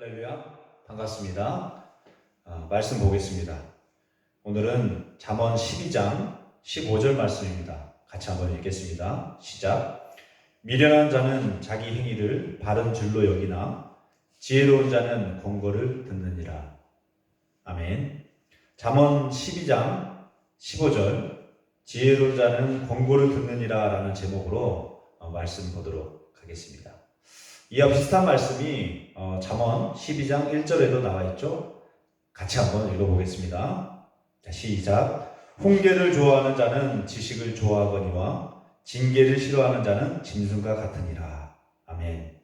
할렐루야, 반갑습니다. 말씀 보겠습니다. 오늘은 잠언 12장 15절 말씀입니다. 같이 한번 읽겠습니다. 시작. 미련한 자는 자기 행위를 바른 줄로 여기나 지혜로운 자는 권고를 듣느니라. 아멘. 잠언 12장 15절 지혜로운 자는 권고를 듣느니라 라는 제목으로 말씀 보도록 하겠습니다. 이와 비슷한 말씀이 잠언 12장 1절에도 나와 있죠. 같이 한번 읽어보겠습니다. 자, 시작. 훈계를 좋아하는 자는 지식을 좋아하거니와 징계를 싫어하는 자는 짐승과 같으니라. 아멘.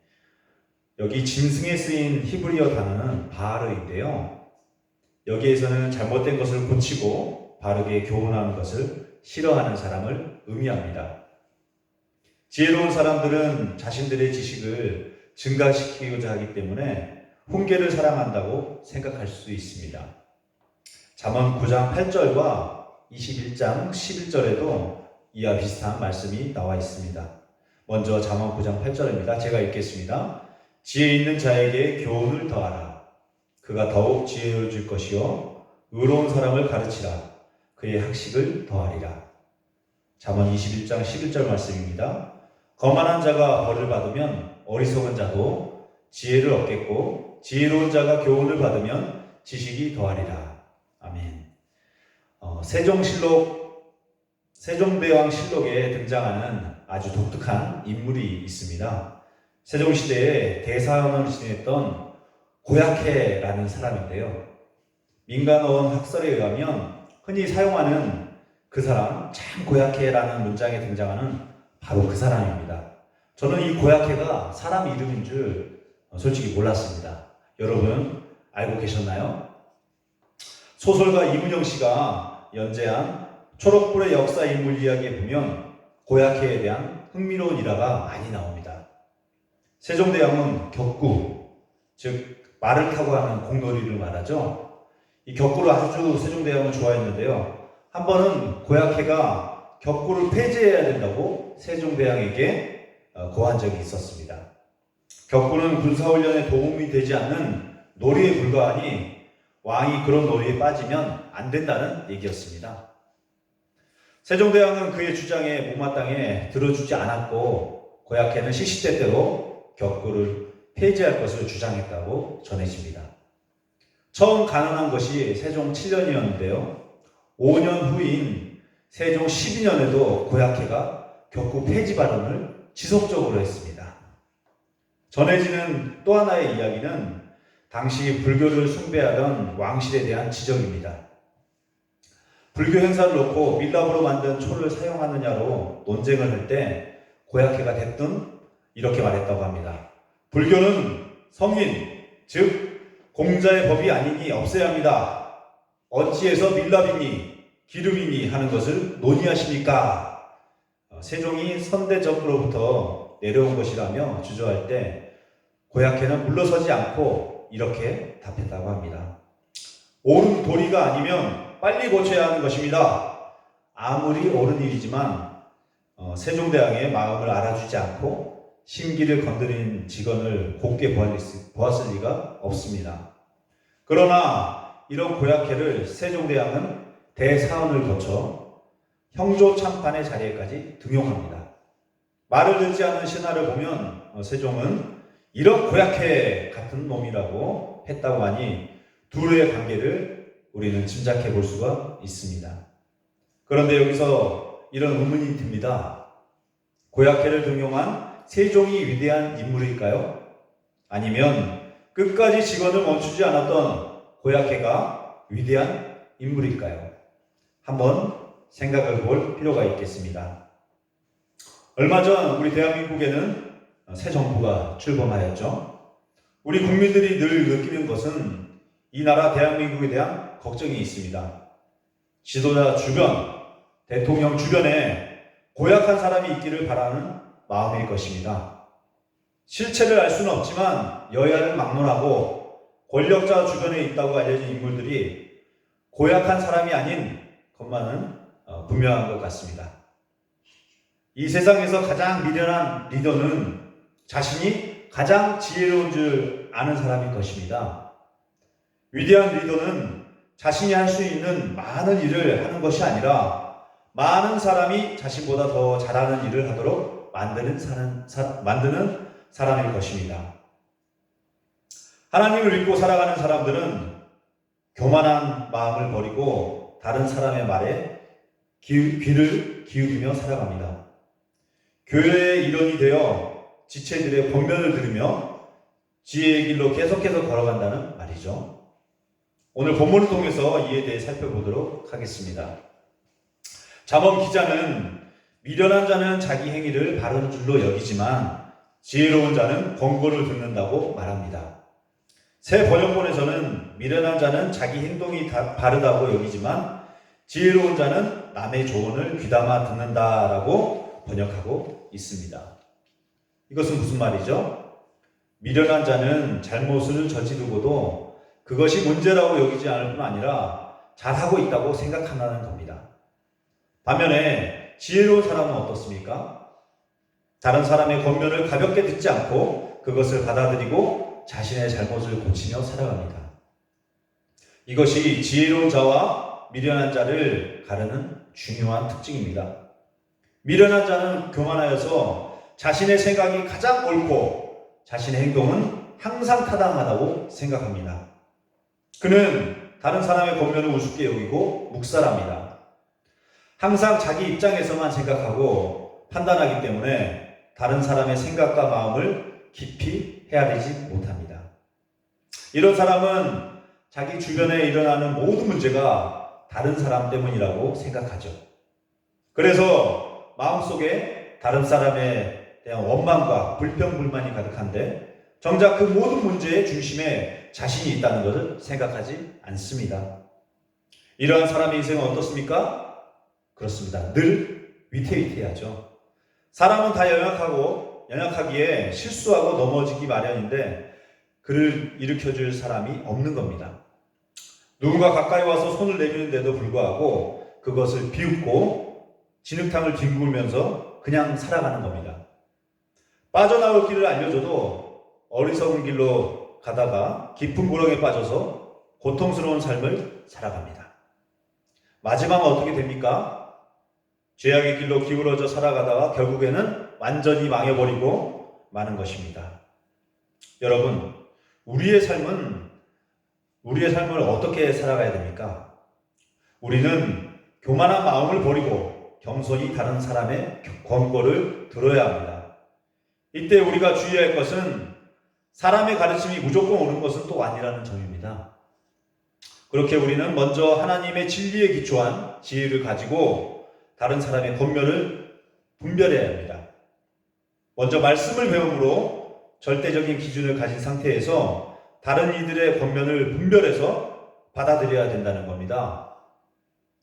여기 짐승에 쓰인 히브리어 단어는 바르인데요. 여기에서는 잘못된 것을 고치고 바르게 교훈하는 것을 싫어하는 사람을 의미합니다. 지혜로운 사람들은 자신들의 지식을 증가시키고자 하기 때문에 훈계를 사랑한다고 생각할 수 있습니다. 잠언 9장 8절과 21장 11절에도 이와 비슷한 말씀이 나와 있습니다. 먼저 잠언 9장 8절입니다. 제가 읽겠습니다. 지혜 있는 자에게 교훈을 더하라. 그가 더욱 지혜를 줄 것이요 의로운 사람을 가르치라. 그의 학식을 더하리라. 잠언 21장 11절 말씀입니다. 거만한 자가 벌을 받으면 어리석은 자도 지혜를 얻겠고 지혜로운 자가 교훈을 받으면 지식이 더하리라. 아멘. 세종대왕 실록에 등장하는 아주 독특한 인물이 있습니다. 세종시대에 대사원을 지냈던 고약해라는 사람인데요. 민간어원 학설에 의하면 흔히 사용하는 그 사람 참 고약해라는 문장에 등장하는 바로 그 사람입니다. 저는 이 고약해가 사람 이름인 줄 솔직히 몰랐습니다. 여러분 알고 계셨나요? 소설가 이문영 씨가 연재한 초록불의 역사 인물 이야기에 보면 고약해에 대한 흥미로운 일화가 많이 나옵니다. 세종대왕은 격구, 즉 말을 타고 하는 공놀이를 말하죠. 이 격구를 아주 세종대왕은 좋아했는데요. 한 번은 고약해가 격구를 폐지해야 된다고 세종대왕에게 고한 적이 있었습니다. 격구는 군사훈련에 도움이 되지 않는 놀이에 불과하니 왕이 그런 놀이에 빠지면 안 된다는 얘기였습니다. 세종대왕은 그의 주장에 못마땅해 들어주지 않았고 고약해는 시시때때로 격구를 폐지할 것을 주장했다고 전해집니다. 처음 가능한 것이 세종 7년이었는데요. 5년 후인 세종 12년에도 고약해가 격구 폐지 발언을 지속적으로 했습니다. 전해지는 또 하나의 이야기는 당시 불교를 숭배하던 왕실에 대한 지적입니다. 불교 행사를 놓고 밀랍으로 만든 초를 사용하느냐로 논쟁을 할 때 고약해가 대뜸 이렇게 말했다고 합니다. 불교는 성인, 즉 공자의 법이 아니니 없애야 합니다. 어찌해서 밀랍이니 기름이니 하는 것을 논의하십니까? 세종이 선대적으로부터 내려온 것이라며 주저할 때 고약해는 물러서지 않고 이렇게 답했다고 합니다. 옳은 도리가 아니면 빨리 고쳐야 하는 것입니다. 아무리 옳은 일이지만 세종대왕의 마음을 알아주지 않고 심기를 건드린 직원을 곱게 보았을 리가 없습니다. 그러나 이런 고약해를 세종대왕은 대사원을 거쳐 형조 참판의 자리에까지 등용합니다. 말을 듣지 않는 신하를 보면 세종은 이런 고약해 같은 놈이라고 했다고 하니 둘의 관계를 우리는 짐작해 볼 수가 있습니다. 그런데 여기서 이런 의문이 듭니다. 고약해를 등용한 세종이 위대한 인물일까요? 아니면 끝까지 직원을 멈추지 않았던 고약해가 위대한 인물일까요? 한번 생각을 볼 필요가 있겠습니다. 얼마 전 우리 대한민국에는 새 정부가 출범하였죠. 우리 국민들이 늘 느끼는 것은 이 나라 대한민국에 대한 걱정이 있습니다. 지도자 주변, 대통령 주변에 고약한 사람이 있기를 바라는 마음일 것입니다. 실체를 알 수는 없지만 여야를 막론하고 권력자 주변에 있다고 알려진 인물들이 고약한 사람이 아닌 것만은 분명한 것 같습니다. 이 세상에서 가장 미련한 리더는 자신이 가장 지혜로운 줄 아는 사람일 것입니다. 위대한 리더는 자신이 할 수 있는 많은 일을 하는 것이 아니라 많은 사람이 자신보다 더 잘하는 일을 하도록 만드는 사람일 것입니다. 하나님을 믿고 살아가는 사람들은 교만한 마음을 버리고 다른 사람의 말에 귀를 기울이며 살아갑니다. 교회의 일원이 되어 지체들의 권면을 들으며 지혜의 길로 계속해서 걸어간다는 말이죠. 오늘 본문을 통해서 이에 대해 살펴보도록 하겠습니다. 잠언 기자는 미련한 자는 자기 행위를 바른 줄로 여기지만 지혜로운 자는 권고를 듣는다고 말합니다. 새 번역본에서는 미련한 자는 자기 행동이 바르다고 여기지만 지혜로운 자는 남의 조언을 귀담아 듣는다라고 번역하고 있습니다. 이것은 무슨 말이죠? 미련한 자는 잘못을 저지르고도 그것이 문제라고 여기지 않을 뿐 아니라 잘하고 있다고 생각한다는 겁니다. 반면에 지혜로운 사람은 어떻습니까? 다른 사람의 권면을 가볍게 듣지 않고 그것을 받아들이고 자신의 잘못을 고치며 살아갑니다. 이것이 지혜로운 자와 미련한 자를 가르는 중요한 특징입니다. 미련한 자는 교만하여서 자신의 생각이 가장 옳고 자신의 행동은 항상 타당하다고 생각합니다. 그는 다른 사람의 권면을 우습게 여기고 묵살합니다. 항상 자기 입장에서만 생각하고 판단하기 때문에 다른 사람의 생각과 마음을 깊이 헤아리지 못합니다. 이런 사람은 자기 주변에 일어나는 모든 문제가 다른 사람 때문이라고 생각하죠. 그래서 마음속에 다른 사람에 대한 원망과 불평불만이 가득한데 정작 그 모든 문제의 중심에 자신이 있다는 것을 생각하지 않습니다. 이러한 사람의 인생은 어떻습니까? 그렇습니다. 늘 위태위태하죠. 사람은 다 연약하기에 실수하고 넘어지기 마련인데 그를 일으켜줄 사람이 없는 겁니다. 누군가 가까이 와서 손을 내미는데도 불구하고 그것을 비웃고 진흙탕을 뒹굴면서 그냥 살아가는 겁니다. 빠져나올 길을 알려줘도 어리석은 길로 가다가 깊은 구렁에 빠져서 고통스러운 삶을 살아갑니다. 마지막은 어떻게 됩니까? 죄악의 길로 기울어져 살아가다가 결국에는 완전히 망해버리고 마는 것입니다. 여러분, 우리의 삶을 어떻게 살아가야 됩니까? 우리는 교만한 마음을 버리고 겸손히 다른 사람의 권고를 들어야 합니다. 이때 우리가 주의할 것은 사람의 가르침이 무조건 옳은 것은 또 아니라는 점입니다. 그렇게 우리는 먼저 하나님의 진리에 기초한 지혜를 가지고 다른 사람의 권면을 분별해야 합니다. 먼저 말씀을 배움으로 절대적인 기준을 가진 상태에서 다른 이들의 권면을 분별해서 받아들여야 된다는 겁니다.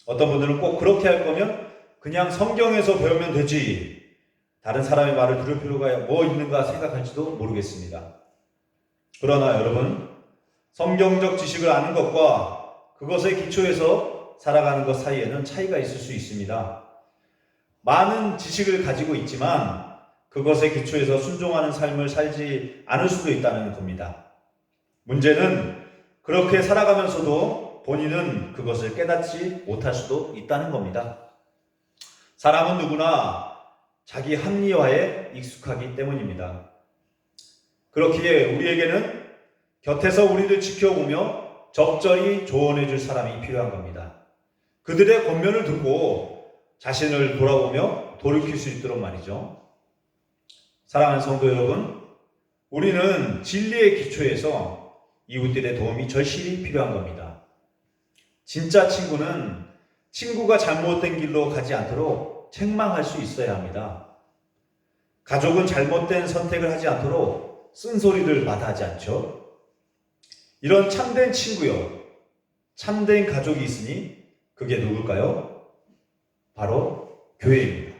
어떤 분들은 꼭 그렇게 할 거면 그냥 성경에서 배우면 되지, 다른 사람의 말을 들을 필요가 뭐 있는가 생각할지도 모르겠습니다. 그러나 여러분, 성경적 지식을 아는 것과 그것에 기초해서 살아가는 것 사이에는 차이가 있을 수 있습니다. 많은 지식을 가지고 있지만 그것에 기초해서 순종하는 삶을 살지 않을 수도 있다는 겁니다. 문제는 그렇게 살아가면서도 본인은 그것을 깨닫지 못할 수도 있다는 겁니다. 사람은 누구나 자기 합리화에 익숙하기 때문입니다. 그렇기에 우리에게는 곁에서 우리를 지켜보며 적절히 조언해 줄 사람이 필요한 겁니다. 그들의 권면을 듣고 자신을 돌아보며 돌이킬 수 있도록 말이죠. 사랑하는 성도 여러분, 우리는 진리의 기초에서 이웃들의 도움이 절실히 필요한 겁니다. 진짜 친구는 친구가 잘못된 길로 가지 않도록 책망할 수 있어야 합니다. 가족은 잘못된 선택을 하지 않도록 쓴소리를 마다하지 않죠. 이런 참된 친구요, 참된 가족이 있으니 그게 누굴까요? 바로 교회입니다.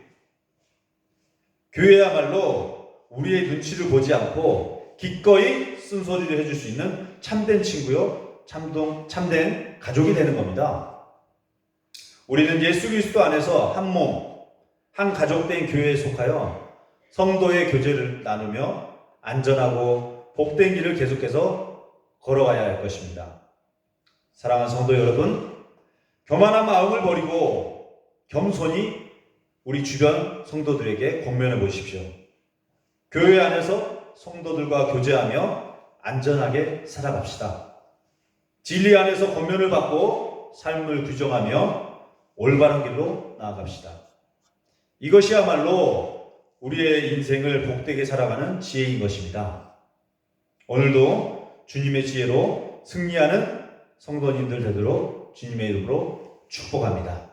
교회야말로 우리의 눈치를 보지 않고 기꺼이 쓴소리를 해줄 수 있는 참된 친구요, 참된 가족이 되는 겁니다. 우리는 예수 그리스도 안에서 한 몸, 한 가족된 교회에 속하여 성도의 교제를 나누며 안전하고 복된 길을 계속해서 걸어가야 할 것입니다. 사랑하는 성도 여러분, 교만한 마음을 버리고 겸손히 우리 주변 성도들에게 권면해 보십시오. 교회 안에서 성도들과 교제하며 안전하게 살아갑시다. 진리 안에서 권면을 받고 삶을 규정하며 올바른 길로 나아갑시다. 이것이야말로 우리의 인생을 복되게 살아가는 지혜인 것입니다. 오늘도 주님의 지혜로 승리하는 성도님들 되도록 주님의 이름으로 축복합니다.